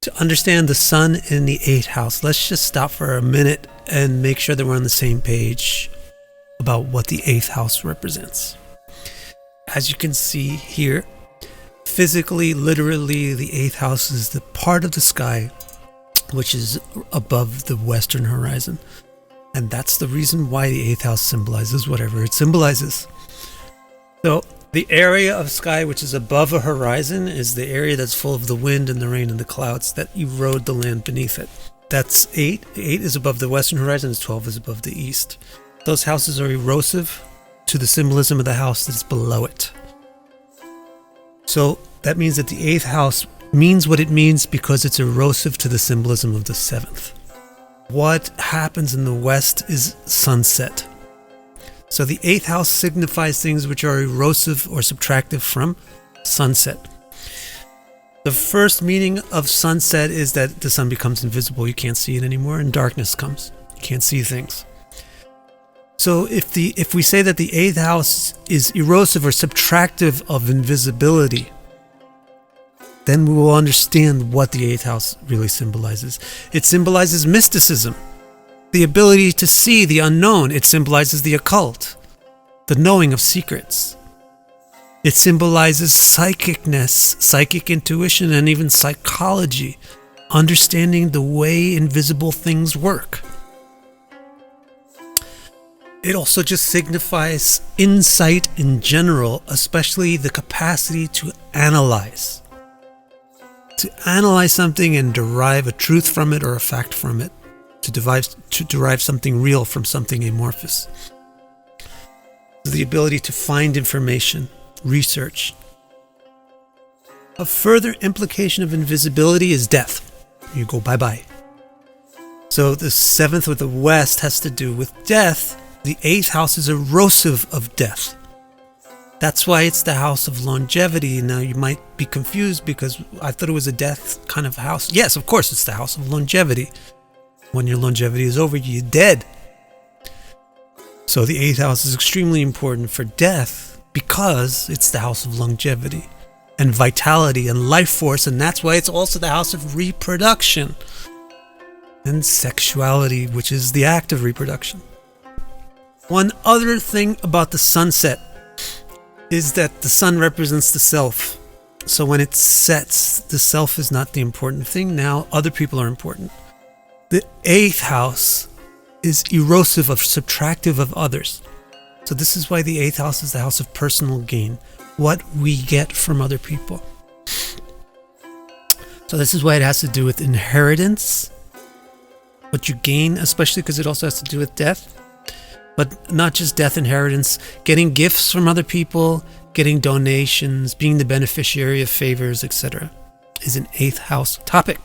To understand the sun in the 8th house, let's just stop for a minute and make sure that we're on the same page about what the 8th house represents. As you can see here, physically, literally, the 8th house is the part of the sky which is above the western horizon. And that's the reason why the 8th house symbolizes whatever it symbolizes. So the area of sky which is above a horizon is the area that's full of the wind and the rain and the clouds that erode the land beneath it. That's 8. 8 is above the western horizon, and 12 is above the east. Those houses are erosive to the symbolism of the house that's below it. So that means that the 8th house means what it means because it's erosive to the symbolism of the 7th. What happens in the west is sunset. So the 8th house signifies things which are erosive or subtractive from sunset. The first meaning of sunset is that the sun becomes invisible. You can't see it anymore, and darkness comes. You can't see things. So if we say that the 8th house is erosive or subtractive of invisibility, then we will understand what the 8th house really symbolizes. It symbolizes mysticism, the ability to see the unknown. It symbolizes the occult, the knowing of secrets. It symbolizes psychicness, psychic intuition, and even psychology, understanding the way invisible things work. It also just signifies insight in general, especially the capacity to analyze. To analyze something and derive a truth from it or a fact from it. To derive something real from something amorphous. The ability to find information, research. A further implication of invisibility is death. You go bye-bye. So the 7th with the west has to do with death. The 8th house is erosive of death. That's why it's the house of longevity. Now you might be confused because I thought it was a death kind of house. Yes, of course, it's the house of longevity. When your longevity is over, you're dead. So the 8th house is extremely important for death because it's the house of longevity and vitality and life force, and that's why it's also the house of reproduction and sexuality, which is the act of reproduction. One other thing about the sunset is that the sun represents the self. So when it sets, the self is not the important thing. Now other people are important. The 8th house is erosive of subtractive of others. So this is why the 8th house is the house of personal gain, what we get from other people. So this is why it has to do with inheritance, what you gain, especially because it also has to do with death. But not just death, inheritance, getting gifts from other people, getting donations, being the beneficiary of favors, etc. is an 8th house topic.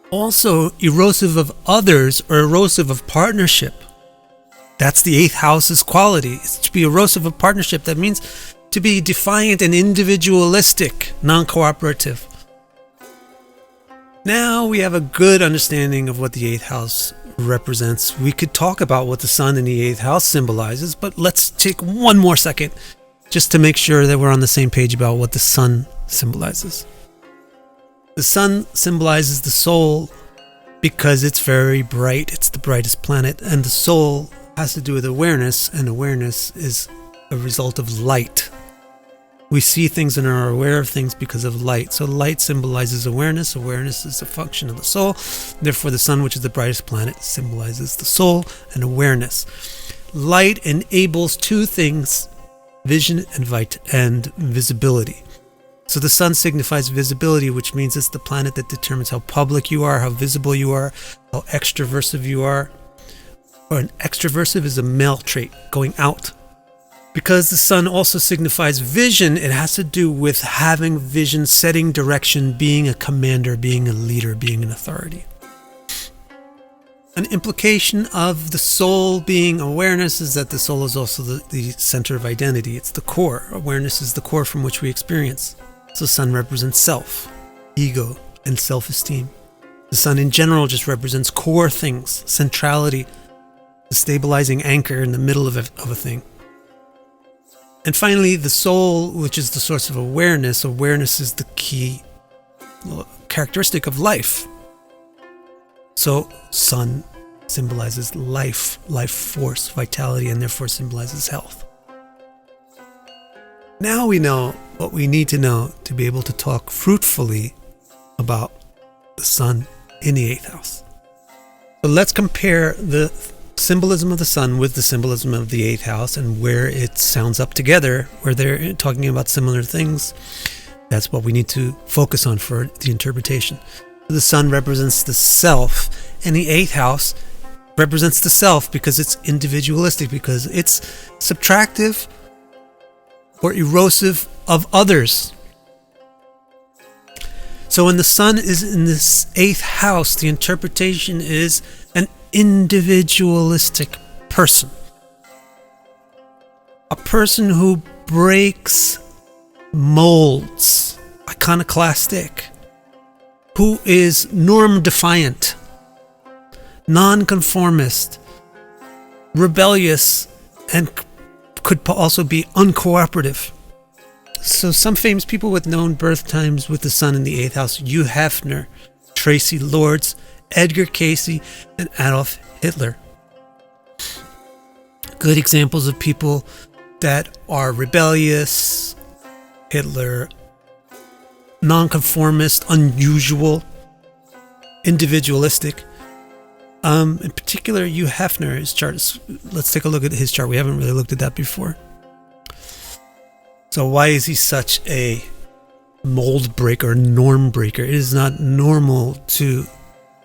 Also, erosive of others or erosive of partnership. That's the 8th house's quality. It's to be erosive of partnership. That means to be defiant and individualistic, non-cooperative. Now we have a good understanding of what the 8th house represents. We could talk about what the sun in the 8th house symbolizes, but let's take one more second just to make sure that we're on the same page about what the sun symbolizes. The sun symbolizes the soul because it's very bright. It's the brightest planet, and the soul has to do with awareness, and awareness is a result of light. We see things and are aware of things because of light. So light symbolizes awareness. Awareness is a function of the soul. Therefore, the sun, which is the brightest planet, symbolizes the soul and awareness. Light enables two things, vision and visibility. So the sun signifies visibility, which means it's the planet that determines how public you are, how visible you are, how extroversive you are. Or an extroversive is a male trait, going out. Because the sun also signifies vision, it has to do with having vision, setting direction, being a commander, being a leader, being an authority. An implication of the soul being awareness is that the soul is also the center of identity. It's the core. Awareness is the core from which we experience. So sun represents self, ego, and self-esteem. The sun in general just represents core things, centrality, the stabilizing anchor in the middle of a thing. And finally, the soul, which is the source of awareness. Awareness is the key characteristic of life. So sun symbolizes life, life force, vitality, and therefore symbolizes health. Now we know what we need to know to be able to talk fruitfully about the sun in the 8th house. So let's compare the symbolism of the sun with the symbolism of the 8th house and where it sounds up together, where they're talking about similar things. That's what we need to focus on for the interpretation. The sun represents the self, and the 8th house represents the self because it's individualistic, because it's subtractive or erosive of others. So when the sun is in this 8th house, the interpretation is an individualistic person. A person who breaks molds, iconoclastic, who is norm defiant, nonconformist, rebellious, and could also be uncooperative. So some famous people with known birth times with the sun in the 8th house: Hugh Hefner, Tracy Lords, Edgar Cayce, and Adolf Hitler. Good examples of people that are rebellious: Hitler, nonconformist, unusual, individualistic. In particular, Hugh Hefner, his chart. Let's take a look at his chart. We haven't really looked at that before. So why is he such a mold breaker, norm breaker? It is not normal to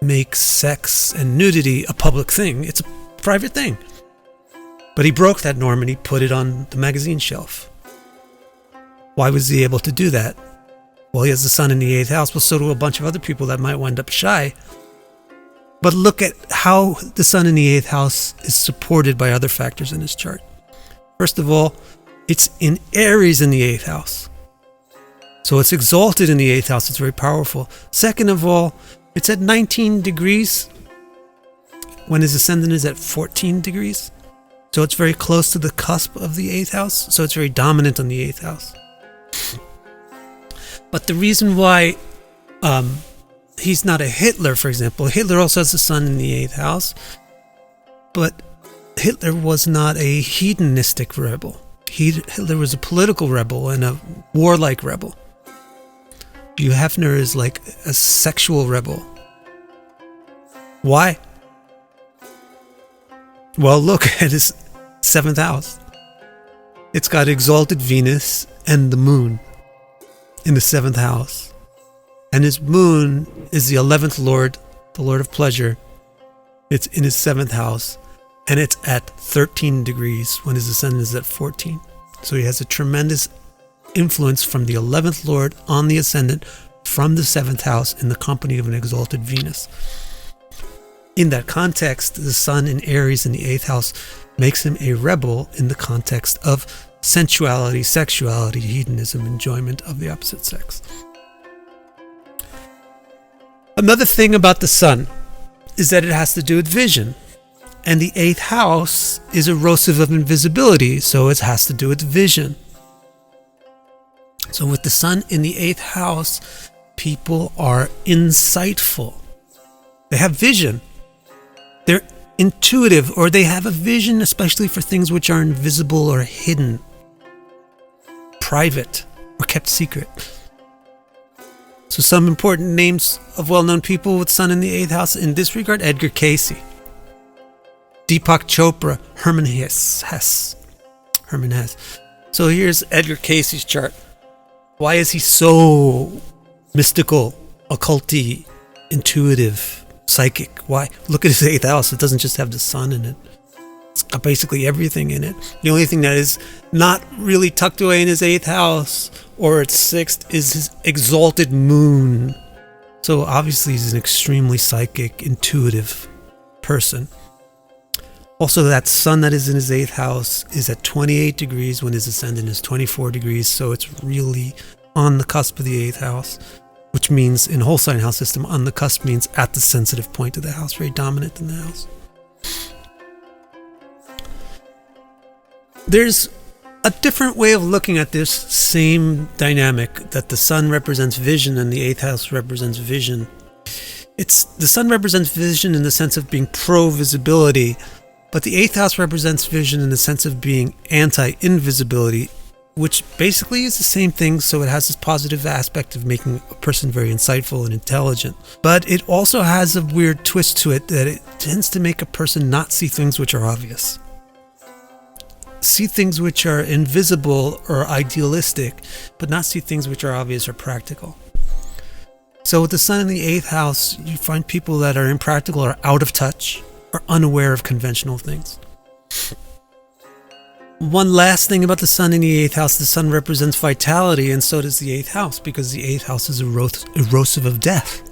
make sex and nudity a public thing. It's a private thing. But he broke that norm and he put it on the magazine shelf. Why was he able to do that? Well, he has the sun in the 8th house. Well, so do a bunch of other people that might wind up shy. But look at how the sun in the 8th house is supported by other factors in his chart. First of all, it's in Aries in the 8th house. So it's exalted in the 8th house. It's very powerful. Second of all, it's at 19 degrees when his ascendant is at 14 degrees. So it's very close to the cusp of the 8th house. So it's very dominant on the 8th house. But the reason why he's not a Hitler, for example, Hitler also has the sun in the 8th house, but Hitler was not a hedonistic rebel. Hitler was a political rebel and a warlike rebel. Hugh Hefner is like a sexual rebel. Why? Well, look at his 7th house. It's got exalted Venus and the moon in the 7th house. And his moon is the 11th lord, the lord of pleasure. It's in his 7th house. And it's at 13 degrees when his ascendant is at 14. So he has a tremendous influence from the 11th lord on the ascendant from the 7th house in the company of an exalted Venus. In that context, the sun in Aries in the 8th house makes him a rebel in the context of sensuality, sexuality, hedonism, enjoyment of the opposite sex. Another thing about the sun is that it has to do with vision. And the 8th house is erosive of invisibility, so it has to do with vision. So with the sun in the 8th house, people are insightful. They have vision. They're intuitive, or they have a vision, especially for things which are invisible or hidden, private, or kept secret. So some important names of well-known people with sun in the 8th house in this regard: Edgar Cayce, Deepak Chopra, Hermann Hesse. So here's Edgar Cayce's chart. Why is he so mystical, occulty, intuitive, psychic? Why? Look at his 8th house. It doesn't just have the sun in it. It's got basically everything in it. The only thing that is not really tucked away in his 8th house or its 6th is his exalted moon. So obviously he's an extremely psychic, intuitive person. Also, that sun that is in his 8th house is at 28 degrees when his ascendant is 24 degrees. So it's really on the cusp of the 8th house, which means in whole sign house system, on the cusp means at the sensitive point of the house, very dominant in the house. There's A different way of looking at this same dynamic, that the sun represents vision and the 8th house represents vision. The sun represents vision in the sense of being pro-visibility, but the 8th house represents vision in the sense of being anti-invisibility, which basically is the same thing. So it has this positive aspect of making a person very insightful and intelligent. But it also has a weird twist to it, that it tends to make a person not see things which are obvious. See things which are invisible or idealistic, but not see things which are obvious or practical. So with the sun in the 8th house, you find people that are impractical or out of touch or unaware of conventional things. One last thing about the sun in the 8th house, the sun represents vitality, and so does the 8th house, because the 8th house is erosive of death.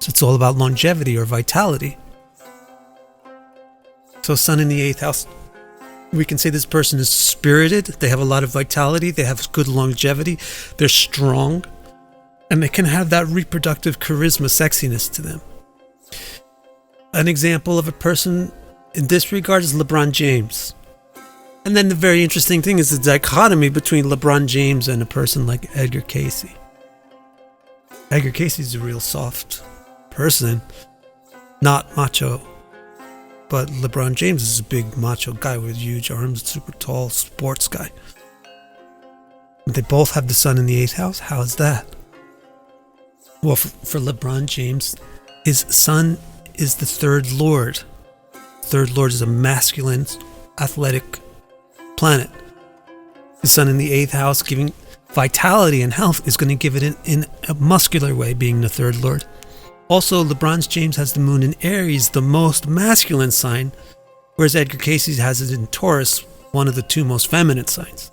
So it's all about longevity or vitality. So sun in the 8th house, we can say this person is spirited, they have a lot of vitality, they have good longevity, they're strong, and they can have that reproductive charisma, sexiness to them. An example of a person in this regard is LeBron James. And then the very interesting thing is the dichotomy between LeBron James and a person like Edgar Cayce. Edgar Cayce is a real soft person, not macho. But LeBron James is a big macho guy with huge arms, super tall, sports guy. They both have the sun in the 8th house. How is that? Well, for LeBron James, his sun is the 3rd lord. 3rd lord is a masculine, athletic planet. His sun in the 8th house, giving vitality and health, is going to give it in a muscular way, being the 3rd lord. Also, LeBron James has the moon in Aries, the most masculine sign, whereas Edgar Cayce has it in Taurus, one of the 2 most feminine signs.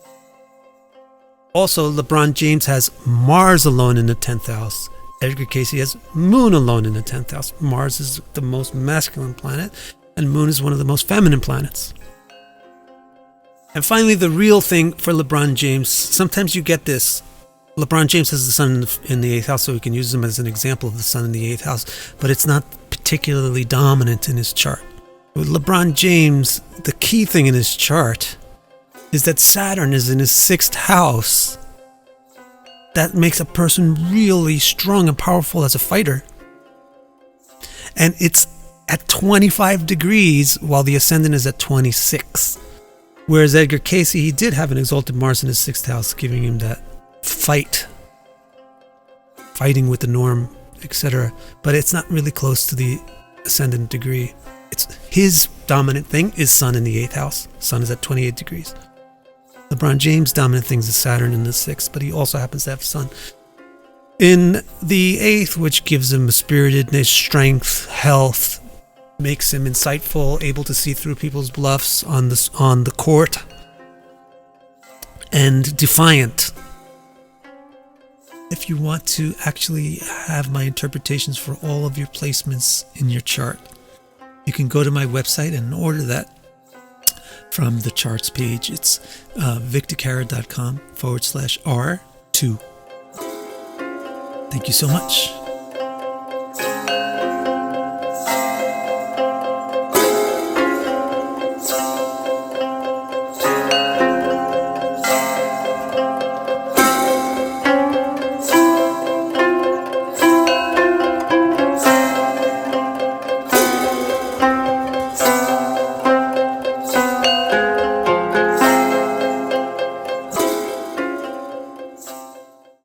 Also, LeBron James has Mars alone in the 10th house. Edgar Cayce has Moon alone in the 10th house. Mars is the most masculine planet, and Moon is one of the most feminine planets. And finally, the real thing for LeBron James, sometimes you get this. LeBron James has the sun in the 8th house, so we can use him as an example of the sun in the 8th house, but it's not particularly dominant in his chart. With LeBron James, the key thing in his chart is that Saturn is in his 6th house. That makes a person really strong and powerful as a fighter. And it's at 25 degrees while the ascendant is at 26. Whereas Edgar Cayce, he did have an exalted Mars in his 6th house, giving him that fighting with the norm, etc. But it's not really close to the ascendant degree. It's his dominant thing is sun in the 8th house. Sun is at 28 degrees. LeBron James' dominant thing is Saturn in the 6th, but he also happens to have sun in the 8th, which gives him spiritedness, strength, health, makes him insightful, able to see through people's bluffs on the court, and defiant. If you want to actually have my interpretations for all of your placements in your chart, you can go to my website and order that from the charts page. It's victorcara.com/R2. Thank you so much.